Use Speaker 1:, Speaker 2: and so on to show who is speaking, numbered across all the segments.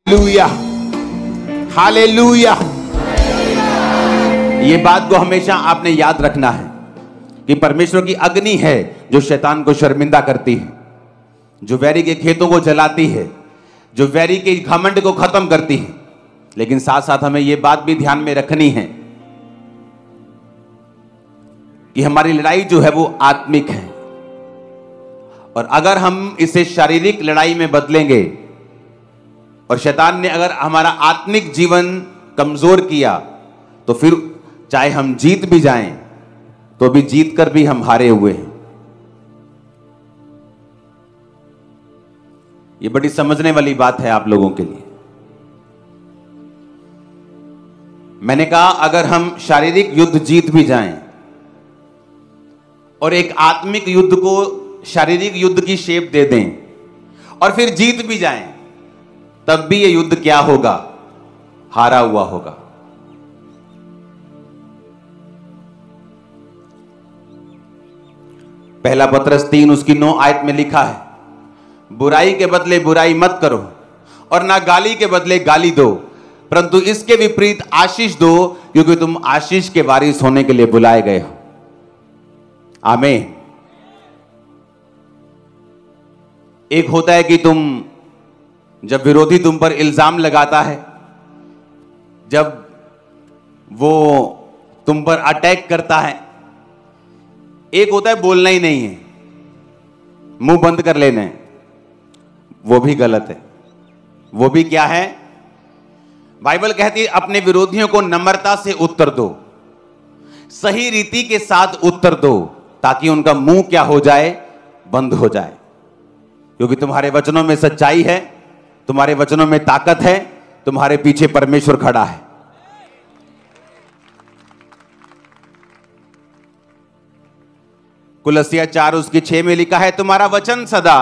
Speaker 1: Hallelujah, hallelujah. ये बात को हमेशा आपने याद रखना है कि परमेश्वर की अग्नि है जो शैतान को शर्मिंदा करती है, जो वैरी के खेतों को जलाती है, जो वैरी के घमंड को खत्म करती है। लेकिन साथ साथ हमें यह बात भी ध्यान में रखनी है कि हमारी लड़ाई जो है वो आत्मिक है, और अगर हम इसे शारीरिक लड़ाई में बदलेंगे और शैतान ने अगर हमारा आत्मिक जीवन कमजोर किया तो फिर चाहे हम जीत भी जाएं तो भी जीत कर भी हम हारे हुए हैं। यह बड़ी समझने वाली बात है आप लोगों के लिए। मैंने कहा अगर हम शारीरिक युद्ध जीत भी जाएं और एक आत्मिक युद्ध को शारीरिक युद्ध की शेप दे दें और फिर जीत भी जाएं, तब भी यह युद्ध क्या होगा? हारा हुआ होगा। पहला पत्रस 3 उसकी 9 आयत में लिखा है, बुराई के बदले बुराई मत करो और ना गाली के बदले गाली दो, परंतु इसके विपरीत आशीष दो, क्योंकि तुम आशीष के वारिस होने के लिए बुलाए गए हो। आमीन। एक होता है कि तुम जब विरोधी तुम पर इल्जाम लगाता है, जब वो तुम पर अटैक करता है, एक होता है बोलना ही नहीं है, मुंह बंद कर लेना है, वो भी गलत है। वो भी क्या है? बाइबल कहती है अपने विरोधियों को नम्रता से उत्तर दो, सही रीति के साथ उत्तर दो, ताकि उनका मुंह क्या हो जाए? बंद हो जाए। क्योंकि तुम्हारे वचनों में सच्चाई है, तुम्हारे वचनों में ताकत है, तुम्हारे पीछे परमेश्वर खड़ा है। कुलसिया 4 उसकी 6 में लिखा है, तुम्हारा वचन सदा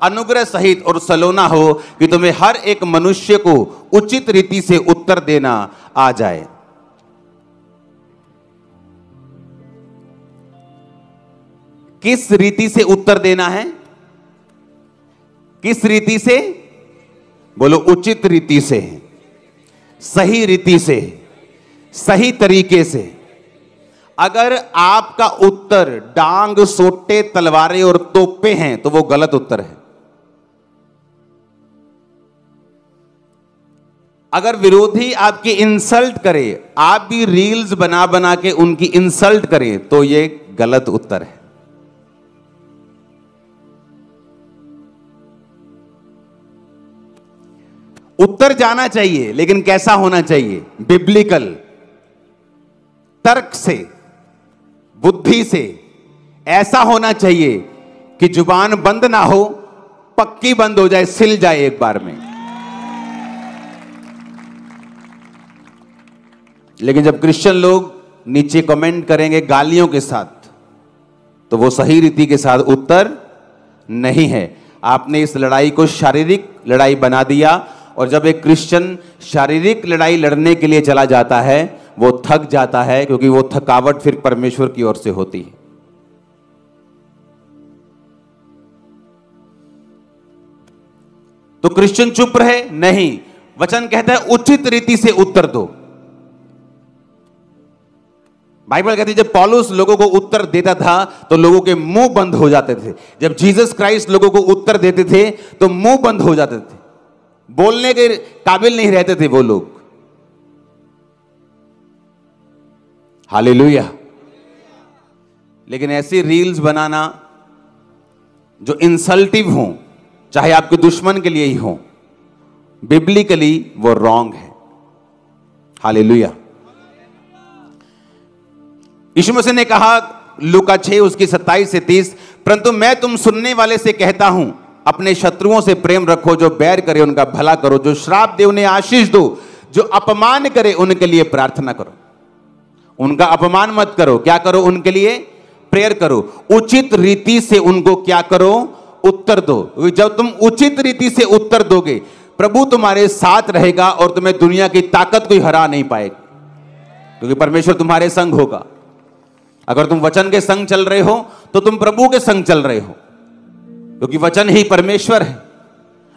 Speaker 1: अनुग्रह सहित और सलोना हो, कि तुम्हें हर एक मनुष्य को उचित रीति से उत्तर देना आ जाए। किस रीति से उत्तर देना है? किस रीति से? बोलो, उचित रीति से, सही रीति से, सही तरीके से। अगर आपका उत्तर डांग, सोटे, तलवारें और तोपे हैं तो वो गलत उत्तर है। अगर विरोधी आपकी इंसल्ट करे, आप भी रील्स बना बना के उनकी इंसल्ट करें, तो ये गलत उत्तर है। उत्तर जाना चाहिए, लेकिन कैसा होना चाहिए? बिब्लिकल, तर्क से, बुद्धि से। ऐसा होना चाहिए कि जुबान बंद ना हो, पक्की बंद हो जाए, सिल जाए एक बार में। लेकिन जब क्रिश्चियन लोग नीचे कमेंट करेंगे गालियों के साथ, तो वो सही रीति के साथ उत्तर नहीं है। आपने इस लड़ाई को शारीरिक लड़ाई बना दिया, और जब एक क्रिश्चियन शारीरिक लड़ाई लड़ने के लिए चला जाता है, वो थक जाता है, क्योंकि वो थकावट फिर परमेश्वर की ओर से होती है। तो क्रिश्चियन चुप रहे? नहीं, वचन कहता है उचित रीति से उत्तर दो। बाइबल कहती है जब पौलुस लोगों को उत्तर देता था तो लोगों के मुंह बंद हो जाते थे। जब जीसस क्राइस्ट लोगों को उत्तर देते थे तो मुंह बंद हो जाते थे, बोलने के काबिल नहीं रहते थे वो लोग। हालेलुया। लेकिन ऐसी रील्स बनाना जो इंसल्टिव हो, चाहे आपके दुश्मन के लिए ही हो, बिब्लिकली वो रॉन्ग है। हालेलुया। यीशु मसीह ने कहा लूका 6 उसकी 27 से 30, परंतु मैं तुम सुनने वाले से कहता हूं, अपने शत्रुओं से प्रेम रखो, जो बैर करे उनका भला करो, जो श्राप दे उन्हें आशीष दो, जो अपमान करे उनके लिए प्रार्थना करो। उनका अपमान मत करो, क्या करो? उनके लिए प्रेयर करो। उचित रीति से उनको क्या करो? उत्तर दो। जब तुम उचित रीति से उत्तर दोगे, प्रभु तुम्हारे साथ रहेगा और तुम्हें दुनिया की ताकत कोई हरा नहीं पाएगी, क्योंकि परमेश्वर तुम्हारे संग होगा। अगर तुम वचन के संग चल रहे हो तो तुम प्रभु के संग चल रहे हो, क्योंकि वचन ही परमेश्वर है।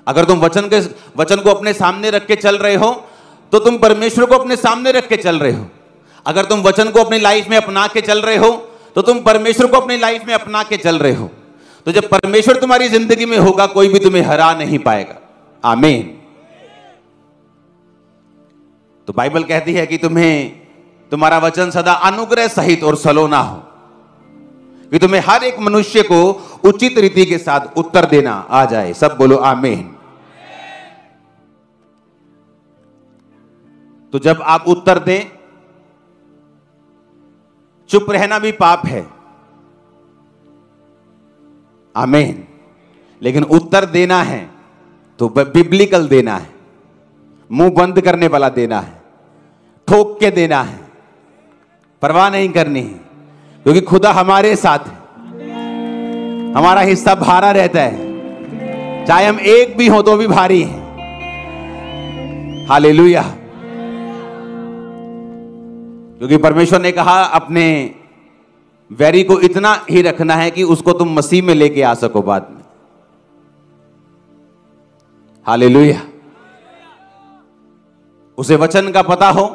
Speaker 1: अगर तुम वचन को अपने सामने रख के चल रहे हो तो तुम परमेश्वर को अपने सामने रख के चल रहे हो। अगर तुम वचन को अपनी लाइफ में अपना के चल रहे हो तो तुम परमेश्वर को अपनी लाइफ में अपना के चल रहे हो। तो जब परमेश्वर तुम्हारी जिंदगी में होगा कोई भी तुम्हें हरा नहीं पाएगा। आमीन। तो बाइबल कहती है कि तुम्हारा वचन सदा अनुग्रह सहित और सलोना हो, कि तुम्हें हर एक मनुष्य को उचित रीति के साथ उत्तर देना आ जाए। सब बोलो आमीन। तो जब आप उत्तर दें, चुप रहना भी पाप है। आमीन। लेकिन उत्तर देना है तो बिब्लिकल देना है, मुंह बंद करने वाला देना है, ठोक के देना है, परवाह नहीं करनी है, क्योंकि खुदा हमारे साथ है। हमारा हिस्सा भारा रहता है, चाहे हम एक भी हो तो भी भारी है। हालेलुया। क्योंकि परमेश्वर ने कहा अपने वैरी को इतना ही रखना है कि उसको तुम मसीह में लेके आ सको बाद में। हालेलुया। उसे वचन का पता हो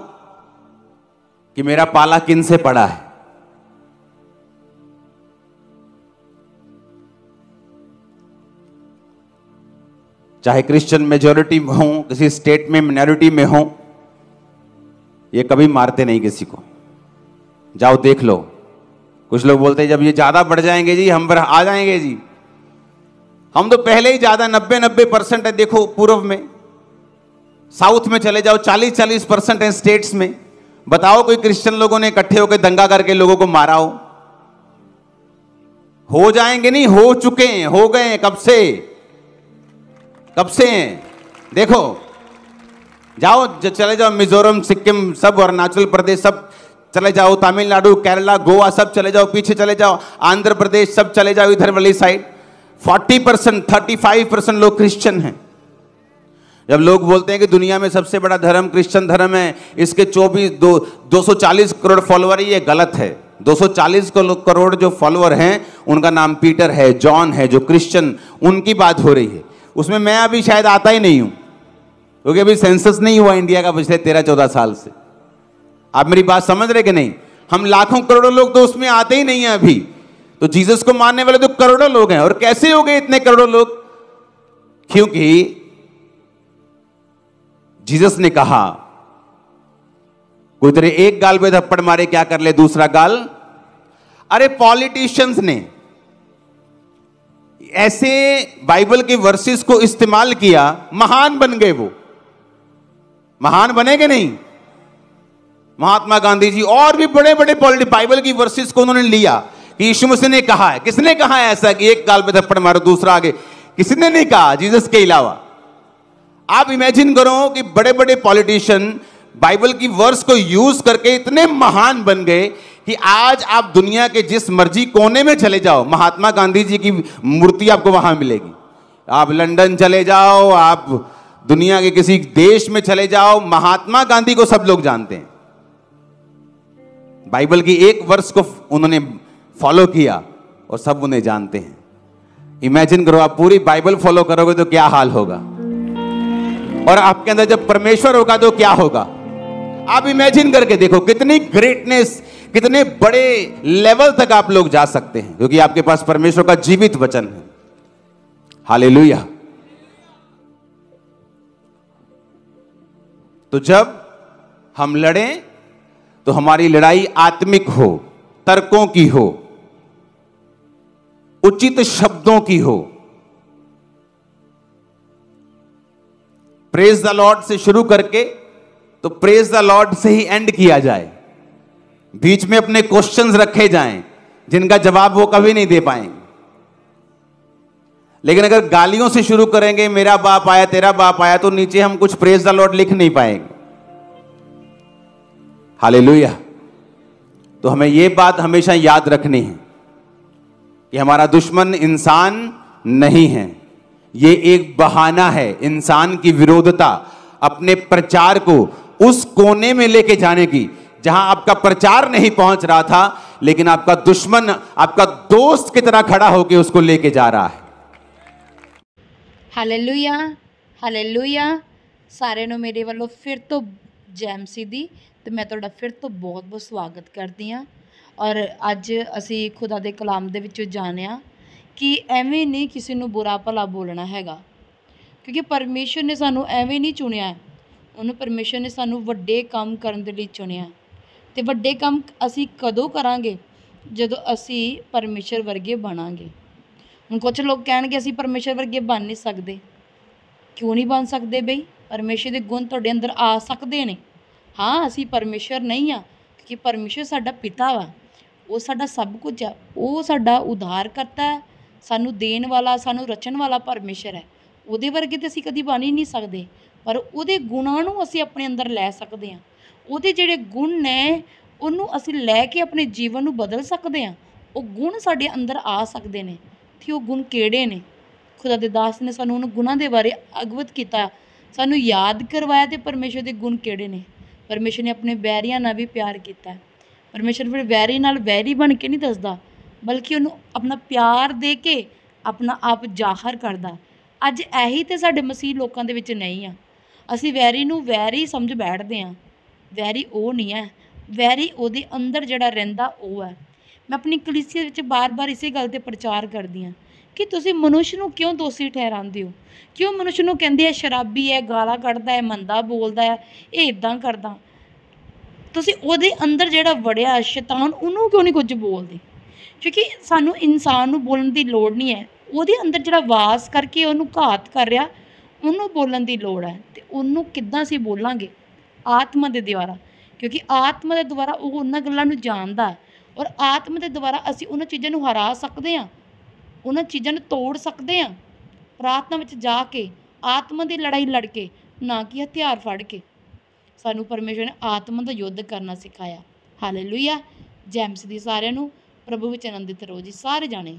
Speaker 1: कि मेरा पाला किन से पड़ा है। चाहे क्रिश्चियन मेजॉरिटी में हो, किसी स्टेट में मिनॉरिटी में हो, ये कभी मारते नहीं किसी को। जाओ देख लो। कुछ लोग बोलते हैं जब ये ज्यादा बढ़ जाएंगे जी हम पर आ जाएंगे जी। हम तो पहले ही ज्यादा 90% है। देखो पूर्व में, साउथ में चले जाओ 40% है स्टेट्स में। बताओ कोई क्रिश्चियन लोगों ने इकट्ठे होकर दंगा करके लोगों को मारा हो जाएंगे नहीं, हो चुके हैं, हो गए कब से हैं। देखो जाओ, चले जाओ मिजोरम, सिक्किम, सब अरुणाचल प्रदेश, सब चले जाओ, तमिलनाडु, केरला, गोवा, सब चले जाओ, पीछे चले जाओ, आंध्र प्रदेश, सब चले जाओ इधर वाली साइड। 40% 35% लोग क्रिश्चियन हैं। जब लोग बोलते हैं कि दुनिया में सबसे बड़ा धर्म क्रिश्चियन धर्म है, इसके 240 करोड़ फॉलोअर, ये गलत है। 240 करोड़ जो फॉलोअर हैं उनका नाम पीटर है, जॉन है, जो क्रिश्चियन, उनकी बात हो रही है। उसमें मैं अभी शायद आता ही नहीं हूं, क्योंकि अभी सेंसस नहीं हुआ इंडिया का पिछले 13-14 साल से। आप मेरी बात समझ रहे कि नहीं? हम लाखों करोड़ों लोग तो उसमें आते ही नहीं है अभी। तो जीसस को मानने वाले तो करोड़ों लोग हैं। और कैसे हो गए इतने करोड़ों लोग? क्योंकि जीसस ने कहा कोई तेरे एक गाल पे थप्पड़ मारे क्या कर ले दूसरा गाल। अरे पॉलिटिशियंस ने ऐसे बाइबल के वर्सेस को इस्तेमाल किया, महान बन गए। वो महान बने कि नहीं? महात्मा गांधी जी और भी बड़े बड़े बाइबल की वर्सेस को उन्होंने लिया कि यीशु मसीह ने कहा है। किसने कहा है ऐसा कि एक गाल पे थप्पड़ मारो दूसरा आगे? किसने नहीं कहा जीसस के अलावा। आप इमेजिन करो कि बड़े बड़े पॉलिटिशियन बाइबल की वर्स को यूज करके इतने महान बन गए कि आज आप दुनिया के जिस मर्जी कोने में चले जाओ, महात्मा गांधी जी की मूर्ति आपको वहां मिलेगी। आप लंदन चले जाओ, आप दुनिया के किसी देश में चले जाओ, महात्मा गांधी को सब लोग जानते हैं। बाइबल की एक वर्स को उन्होंने फॉलो किया और सब उन्हें जानते हैं। इमेजिन करो आप पूरी बाइबल फॉलो करोगे तो क्या हाल होगा, और आपके अंदर जब परमेश्वर होगा तो क्या होगा। आप इमेजिन करके देखो कितनी ग्रेटनेस, कितने बड़े लेवल तक आप लोग जा सकते हैं, क्योंकि आपके पास परमेश्वर का जीवित वचन है। हालेलुया। तो जब हम लड़ें तो हमारी लड़ाई आत्मिक हो, तर्कों की हो, उचित शब्दों की हो। प्रेज द लॉर्ड से शुरू करके तो प्रेज द लॉर्ड से ही एंड किया जाए। बीच में अपने क्वेश्चंस रखे जाएं जिनका जवाब वो कभी नहीं दे पाएंगे। लेकिन अगर गालियों से शुरू करेंगे, मेरा बाप आया, तेरा बाप आया, तो नीचे हम कुछ प्रेज द लॉर्ड लिख नहीं पाएंगे। हालेलुया। तो हमें यह बात हमेशा याद रखनी है कि हमारा दुश्मन इंसान नहीं है, ये एक बहाना है इंसान की विरोधता अपने प्रचार को उस कोने में लेके जाने की जहां आपका प्रचार नहीं पहुंच रहा था, लेकिन आपका दुश्मन आपका दोस्त की तरह खड़ा होकर उसको लेके जा रहा है।
Speaker 2: हालेलुया। ਹਾਲੇਲੂਇਆ। ਸਾਰਿਆਂ ਨੂੰ ਮੇਰੇ ਵੱਲੋਂ ਫਿਰ ਤੋਂ ਜੈ ਮਸੀਹ ਦੀ ਤੇ ਮੈਂ ਤੁਹਾਡਾ ਫਿਰ ਤੋਂ ਬਹੁਤ ਬਹੁਤ ਸਵਾਗਤ ਕਰਦੀ ਹਾਂ। ਔਰ ਅੱਜ ਅਸੀਂ ਖੁਦਾ ਦੇ ਕਲਾਮ ਦੇ ਵਿੱਚੋਂ ਜਾਣਿਆ ਕਿ ਐਵੇਂ ਨਹੀਂ ਕਿਸੇ ਨੂੰ ਬੁਰਾ ਭਲਾ ਬੋਲਣਾ ਹੈਗਾ, ਕਿਉਂਕਿ ਪਰਮੇਸ਼ਰ ਨੇ ਸਾਨੂੰ ਐਵੇਂ ਨਹੀਂ ਚੁਣਿਆ। ਉਹਨੂੰ ਪਰਮੇਸ਼ਰ ਨੇ ਸਾਨੂੰ ਵੱਡੇ ਕੰਮ ਕਰਨ ਦੇ ਲਈ ਚੁਣਿਆ। ਅਤੇ ਵੱਡੇ ਕੰਮ ਅਸੀਂ ਕਦੋਂ ਕਰਾਂਗੇ? ਜਦੋਂ ਅਸੀਂ ਪਰਮੇਸ਼ਰ ਵਰਗੇ ਬਣਾਂਗੇ। ਹੁਣ ਕੁਛ ਲੋਕ ਕਹਿਣਗੇ ਅਸੀਂ ਪਰਮੇਸ਼ਰ ਵਰਗੇ ਬਣ ਨਹੀਂ ਸਕਦੇ। ਕਿਉਂ ਨਹੀਂ ਬਣ ਸਕਦੇ ਬਈ? ਪਰਮੇਸ਼ਰ ਦੇ ਗੁਣ ਤੁਹਾਡੇ ਅੰਦਰ ਆ ਸਕਦੇ ਨੇ। ਹਾਂ, ਅਸੀਂ ਪਰਮੇਸ਼ਰ ਨਹੀਂ ਆ, ਕਿਉਂਕਿ ਪਰਮੇਸ਼ਰ ਸਾਡਾ ਪਿਤਾ ਵਾ। ਉਹ ਸਾਡਾ ਸਭ ਕੁਝ ਆ। ਉਹ ਸਾਡਾ ਉਧਾਰ ਕਰਤਾ ਹੈ, ਸਾਨੂੰ ਦੇਣ ਵਾਲਾ, ਸਾਨੂੰ ਰਚਣ ਵਾਲਾ ਪਰਮੇਸ਼ਰ ਹੈ। ਉਹਦੇ ਵਰਗੇ ਤਾਂ ਅਸੀਂ ਕਦੀ ਬਣ ਹੀ ਨਹੀਂ ਸਕਦੇ, ਪਰ ਉਹਦੇ ਗੁਣਾਂ ਨੂੰ ਅਸੀਂ ਆਪਣੇ ਅੰਦਰ ਲੈ ਸਕਦੇ ਹਾਂ। ਉਹਦੇ ਜਿਹੜੇ ਗੁਣ ਨੇ ਉਹਨੂੰ ਅਸੀਂ ਲੈ ਕੇ ਆਪਣੇ ਜੀਵਨ ਨੂੰ ਬਦਲ ਸਕਦੇ ਹਾਂ। ਉਹ ਗੁਣ ਸਾਡੇ ਅੰਦਰ ਆ ਸਕਦੇ ਨੇ। ਅਤੇ ਉਹ ਗੁਣ ਕਿਹੜੇ ਨੇ? ਖੁਦਾ ਦੇ ਦਾਸ ਨੇ ਸਾਨੂੰ ਉਹਨਾਂ ਗੁਣਾਂ ਦੇ ਬਾਰੇ ਅਵਗਤ ਕੀਤਾ, ਸਾਨੂੰ ਯਾਦ ਕਰਵਾਇਆ। ਅਤੇ ਪਰਮੇਸ਼ਰ ਦੇ ਗੁਣ ਕਿਹੜੇ ਨੇ? ਪਰਮੇਸ਼ਰ ਨੇ ਆਪਣੇ ਵੈਰੀਆਂ ਨਾਲ ਵੀ ਪਿਆਰ ਕੀਤਾ। ਪਰਮੇਸ਼ਰ ਫਿਰ ਵੈਰੀ ਨਾਲ ਵੈਰੀ ਬਣ ਕੇ ਨਹੀਂ ਦੱਸਦਾ, ਬਲਕਿ ਉਹਨੂੰ ਆਪਣਾ ਪਿਆਰ ਦੇ ਕੇ ਆਪਣਾ ਆਪ ਜ਼ਾਹਰ ਕਰਦਾ। ਅੱਜ ਇਹੀ ਤਾਂ ਸਾਡੇ ਮਸੀਹ ਲੋਕਾਂ ਦੇ ਵਿੱਚ ਨਹੀਂ ਆ। ਅਸੀਂ ਵੈਰੀ ਨੂੰ ਵੈਰੀ ਸਮਝ ਬੈਠਦੇ ਹਾਂ। ਵੈਰੀ ਉਹ ਨਹੀਂ ਹੈ, ਵੈਰੀ ਉਹਦੇ ਅੰਦਰ ਜਿਹੜਾ ਰਹਿੰਦਾ ਉਹ ਹੈ। ਮੈਂ ਆਪਣੀ ਕਲੀਸਿਆ ਵਿੱਚ ਬਾਰ-ਬਾਰ ਇਸੇ ਗੱਲ 'ਤੇ ਪ੍ਰਚਾਰ ਕਰਦੀ ਹਾਂ ਕਿ ਤੁਸੀਂ ਮਨੁੱਖ ਨੂੰ ਕਿਉਂ ਦੋਸ਼ੀ ਠਹਿਰਾਉਂਦੇ ਹੋ? ਕਿਉਂ ਮਨੁੱਖ ਨੂੰ ਕਹਿੰਦੇ ਆ ਸ਼ਰਾਬੀ ਹੈ, ਗਾਲਾਂ ਕੱਢਦਾ ਹੈ, ਮੰਦਾ ਬੋਲਦਾ ਹੈ, ਇਹ ਇੱਦਾਂ ਕਰਦਾ? ਤੁਸੀਂ ਉਹਦੇ ਅੰਦਰ ਜਿਹੜਾ ਵੜਿਆ ਸ਼ੈਤਾਨ, ਉਹਨੂੰ ਕਿਉਂ ਨਹੀਂ ਕੁਝ ਬੋਲਦੇ? ਕਿਉਂਕਿ ਸਾਨੂੰ ਇਨਸਾਨ ਨੂੰ ਬੋਲਣ ਦੀ ਲੋੜ ਨਹੀਂ ਹੈ। ਉਹਦੇ ਅੰਦਰ ਜਿਹੜਾ ਵਾਸ ਕਰਕੇ ਉਹਨੂੰ ਘਾਤ ਕਰ ਰਿਹਾ, ਉਹਨੂੰ ਬੋਲਣ ਦੀ ਲੋੜ ਹੈ। ਅਤੇ ਉਹਨੂੰ ਕਿੱਦਾਂ ਅਸੀਂ ਬੋਲਾਂਗੇ? ਆਤਮਾ ਦੇ ਦੁਆਰਾ, ਕਿਉਂਕਿ ਆਤਮਾ ਦੇ ਦੁਆਰਾ ਉਹ ਉਹਨਾਂ ਗੱਲਾਂ ਨੂੰ ਜਾਣਦਾ। ਔਰ ਆਤਮਾ ਦੇ ਦੁਆਰਾ ਅਸੀਂ ਉਹਨਾਂ ਚੀਜ਼ਾਂ ਨੂੰ ਹਰਾ ਸਕਦੇ ਹਾਂ, ਉਹਨਾਂ ਚੀਜ਼ਾਂ ਨੂੰ ਤੋੜ ਸਕਦੇ ਹਾਂ। ਪ੍ਰਾਰਥਨਾ ਵਿੱਚ ਜਾ ਕੇ, ਆਤਮਾ ਦੀ ਲੜਾਈ ਲੜ ਕੇ, ਨਾ ਕਿ ਹਥਿਆਰ ਫੜ ਕੇ। ਸਾਨੂੰ ਪਰਮੇਸ਼ਰ ਨੇ ਆਤਮਾ ਦਾ ਯੁੱਧ ਕਰਨਾ ਸਿਖਾਇਆ। ਹਾਲੇਲੂਇਆ। ਜੈ ਮਸੀਹ ਦੀ। ਸਾਰਿਆਂ ਨੂੰ ਪ੍ਰਭੂ ਵਿੱਚ ਆਨੰਦਿਤ ਰਹੋ ਜੀ, ਸਾਰੇ ਜਾਣੇ।